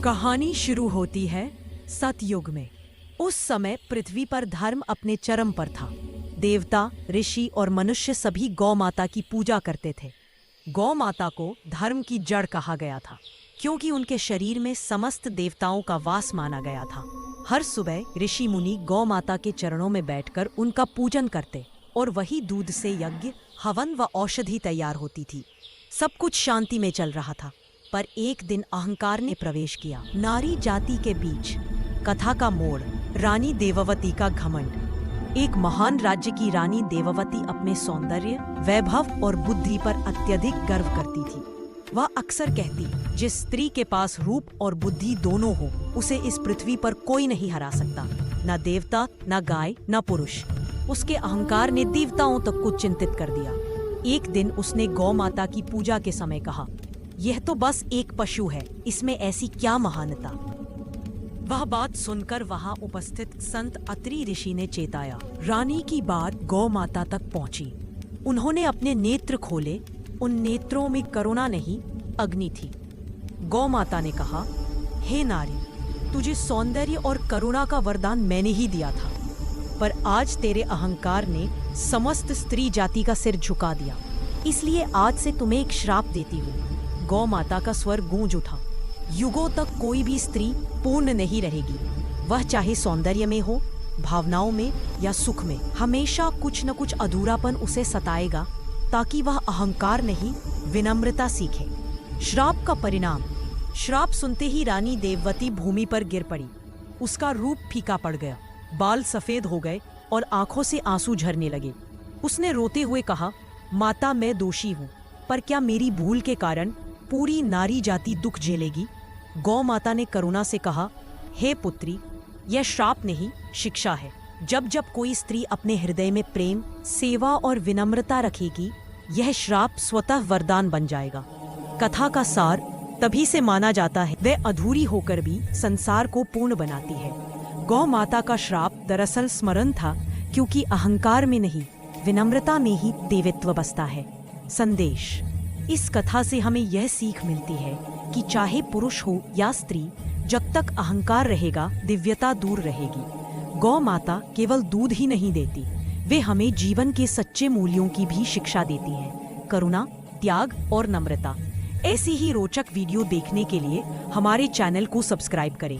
कहानी शुरू होती है सतयुग में। उस समय पृथ्वी पर धर्म अपने चरम पर था। देवता, ऋषि और मनुष्य सभी गौ माता की पूजा करते थे। गौ माता को धर्म की जड़ कहा गया था, क्योंकि उनके शरीर में समस्त देवताओं का वास माना गया था। हर सुबह ऋषि मुनि गौ माता के चरणों में बैठकर उनका पूजन करते और वही दूध से यज्ञ, हवन व औषधि तैयार होती थी। सब कुछ शांति में चल रहा था, पर एक दिन अहंकार ने प्रवेश किया। नारी जाति के बीच कथा का मोड़। रानी देववती का घमंड। एक महान राज्य की रानी देववती अपने सौंदर्य, वैभव और बुद्धि पर अत्यधिक गर्व करती थी। वह अक्सर कहती, जिस स्त्री के पास रूप और बुद्धि दोनों हो, उसे इस पृथ्वी पर कोई नहीं हरा सकता। न देवता, न गाय, न पुरुष। उसके अहंकार ने देवताओं तक को चिंतित कर दिया। एक दिन उसने गौ माता की पूजा के समय कहा, यह तो बस एक पशु है, इसमें ऐसी क्या महानता। वह बात सुनकर वहां उपस्थित संत अत्रि ऋषि ने चेताया। रानी की बात गौ माता तक पहुंची। उन्होंने अपने नेत्र खोले। उन नेत्रों में करुणा नहीं, अग्नि थी। गौ माता ने कहा, हे नारी, तुझे सौंदर्य और करुणा का वरदान मैंने ही दिया था, पर आज तेरे अहंकार ने समस्त स्त्री जाति का सिर झुका दिया। इसलिए आज से तुम्हें एक श्राप देती हूँ। गौ माता का स्वर गूंज उठा। युगों तक कोई भी स्त्री पूर्ण नहीं रहेगी। वह चाहे सौंदर्य में हो, भावनाओं में या सुख में, हमेशा कुछ न कुछ अधूरापन उसे सताएगा, ताकि वह अहंकार नहीं, विनम्रता सीखे। श्राप का परिणाम। श्राप सुनते ही रानी देववती भूमि पर गिर पड़ी। उसका रूप फीका पड़ गया, बाल सफेद हो गए और आंखों से आंसू झरने लगे। उसने रोते हुए कहा, माता, मैं दोषी हूँ, पर क्या मेरी भूल के कारण पूरी नारी जाति दुख झेलेगी? गौ माता ने करुणा से कहा, हे पुत्री, यह श्राप नहीं, शिक्षा है। जब जब कोई स्त्री अपने हृदय में प्रेम, सेवा और विनम्रता रखेगी, यह श्राप स्वतः वरदान बन जाएगा। कथा का सार तभी से माना जाता है, वह अधूरी होकर भी संसार को पूर्ण बनाती है। गौ माता का श्राप दरअसल स्मरण था, क्योंकि अहंकार में नहीं, विनम्रता में ही देवत्व बसता है। संदेश। इस कथा से हमें यह सीख मिलती है कि चाहे पुरुष हो या स्त्री, जब तक अहंकार रहेगा, दिव्यता दूर रहेगी। गौ माता केवल दूध ही नहीं देती, वे हमें जीवन के सच्चे मूल्यों की भी शिक्षा देती है। करुणा, त्याग और नम्रता। ऐसी ही रोचक वीडियो देखने के लिए हमारे चैनल को सब्सक्राइब करें।